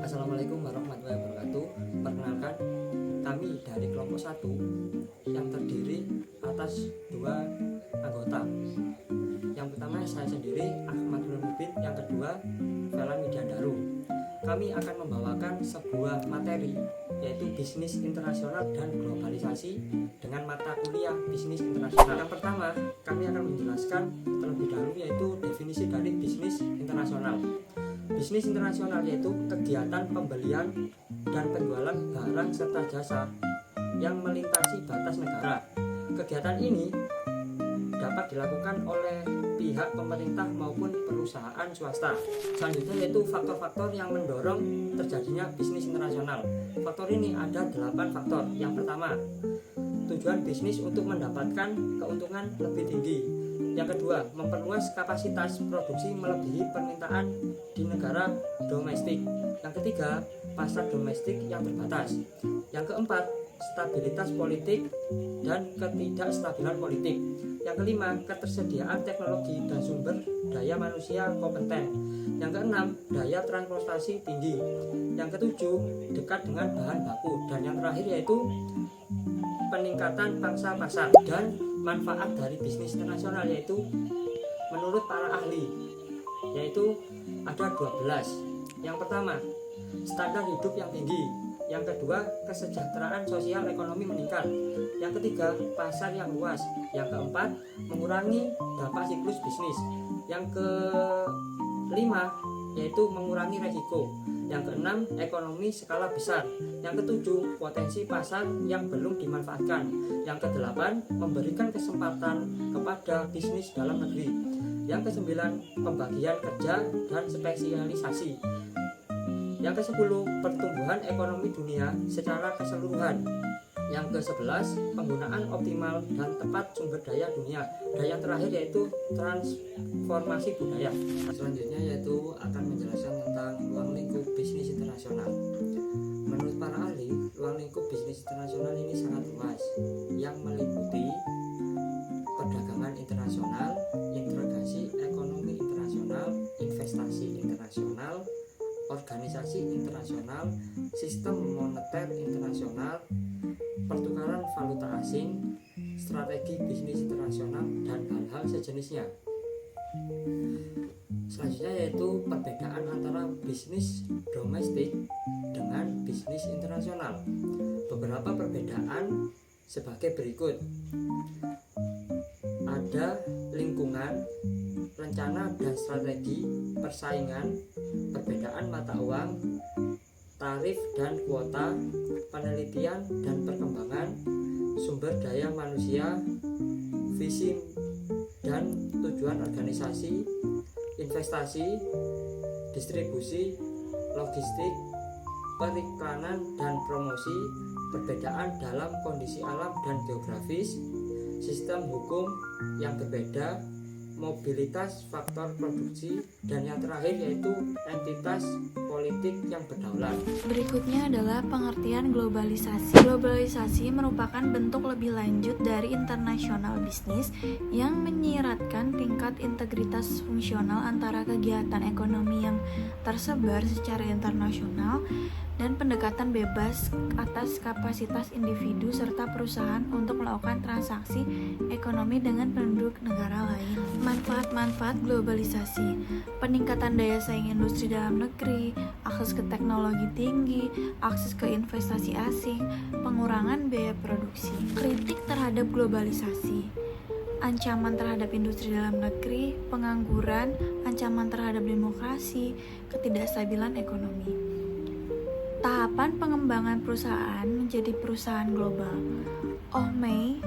Assalamualaikum warahmatullahi wabarakatuh. Perkenalkan, kami dari kelompok 1 yang terdiri atas 2 anggota. Yang pertama saya sendiri, Ahmadul Mubin. Yang kedua, Velan Widiandaru. Kami akan membawakan sebuah materi, yaitu bisnis internasional dan globalisasi dengan mata kuliah bisnis internasional. Yang pertama, kami akan menjelaskan terlebih dahulu yaitu definisi dari bisnis internasional. Bisnis internasional yaitu kegiatan pembelian dan penjualan barang serta jasa yang melintasi batas negara. Kegiatan ini dapat dilakukan oleh pihak pemerintah maupun perusahaan swasta. Selanjutnya yaitu faktor-faktor yang mendorong terjadinya bisnis internasional. Faktor ini ada 8 faktor. Yang pertama, tujuan bisnis untuk mendapatkan keuntungan lebih tinggi. Yang kedua, memperluas kapasitas produksi melebihi permintaan di negara domestik. Yang ketiga, pasar domestik yang terbatas. Yang keempat, stabilitas politik dan ketidakstabilan politik. Yang kelima, ketersediaan teknologi dan sumber daya manusia kompeten. Yang keenam, daya transportasi tinggi. Yang ketujuh, dekat dengan bahan baku. Dan yang terakhir yaitu peningkatan pangsa pasar dan manfaat dari bisnis internasional, yaitu menurut para ahli yaitu ada 12. Yang pertama, standar hidup yang tinggi. Yang kedua, kesejahteraan sosial ekonomi meningkat. Yang ketiga, pasar yang luas. Yang keempat, mengurangi dampak siklus bisnis. Yang kelima, yaitu mengurangi resiko. Yang keenam, ekonomi skala besar. Yang ketujuh, potensi pasar yang belum dimanfaatkan. Yang kedelapan, memberikan kesempatan kepada bisnis dalam negeri. Yang kesembilan, pembagian kerja dan spesialisasi. Yang ke-10, pertumbuhan ekonomi dunia secara keseluruhan. Yang ke-11, penggunaan optimal dan tepat sumber daya dunia. Dan yang terakhir yaitu transformasi budaya. Selanjutnya yaitu akan menjelaskan tentang ruang lingkup bisnis internasional. Menurut para ahli, ruang lingkup bisnis internasional ini sangat luas, yang meliputi perdagangan internasional, integrasi ekonomi internasional, investasi internasional, organisasi internasional, sistem moneter internasional, pertukaran valuta asing, strategi bisnis internasional, dan hal-hal sejenisnya. Selanjutnya yaitu perbedaan antara bisnis domestik dengan bisnis internasional. Beberapa perbedaan sebagai berikut. Ada lingkungan, rencana dan strategi, persaingan, perbedaan mata uang, tarif dan kuota, penelitian dan perkembangan, sumber daya manusia, visi dan tujuan organisasi, investasi, distribusi, logistik, periklanan dan promosi, perbedaan dalam kondisi alam dan geografis, sistem hukum yang berbeda, mobilitas faktor produksi, dan yang terakhir yaitu entitas politik yang berdaulat. Berikutnya adalah pengertian globalisasi. Globalisasi merupakan bentuk lebih lanjut dari internasional bisnis yang menyiratkan tingkat integritas fungsional antara kegiatan ekonomi yang tersebar secara internasional dan pendekatan bebas atas kapasitas individu serta perusahaan untuk melakukan transaksi ekonomi dengan penduduk negara lain. Manfaat-manfaat globalisasi: peningkatan daya saing industri dalam negeri, akses ke teknologi tinggi, akses ke investasi asing, pengurangan biaya produksi. Kritik terhadap globalisasi: ancaman terhadap industri dalam negeri, pengangguran, ancaman terhadap demokrasi, ketidakstabilan ekonomi. Tahapan pengembangan perusahaan menjadi perusahaan global. Oh Mei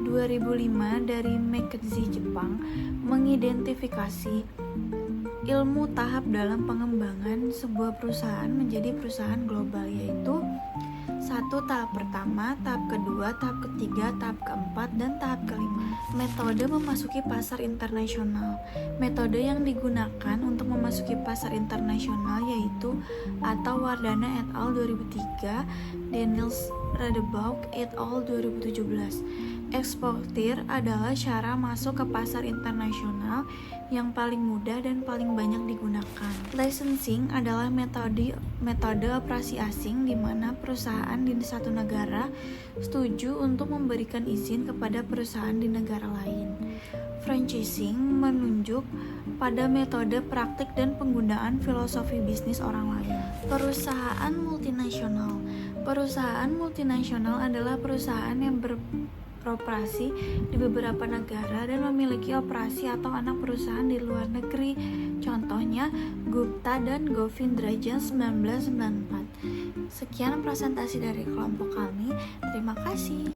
2005 dari McKinsey Jepang mengidentifikasi ilmu tahap dalam pengembangan sebuah perusahaan menjadi perusahaan global, yaitu 1. Tahap pertama, tahap kedua, tahap ketiga, tahap keempat, dan tahap kelima. Metode memasuki pasar internasional. Metode yang digunakan untuk memasuki pasar internasional yaitu atau Wardana et al. 2003, Daniels Radebaugh et al. 2017. Eksportir adalah cara masuk ke pasar internasional yang paling mudah dan paling banyak digunakan. Licensing adalah metode operasi asing di mana perusahaan di satu negara setuju untuk memberikan izin kepada perusahaan di negara lain. Franchising menunjuk pada metode praktik dan penggunaan filosofi bisnis orang lain. Perusahaan multinasional. Perusahaan multinasional adalah perusahaan yang beroperasi di beberapa negara dan memiliki operasi atau anak perusahaan di luar negeri. Contohnya Gupta dan Govindrajan 1994. Sekian presentasi dari kelompok kami. Terima kasih.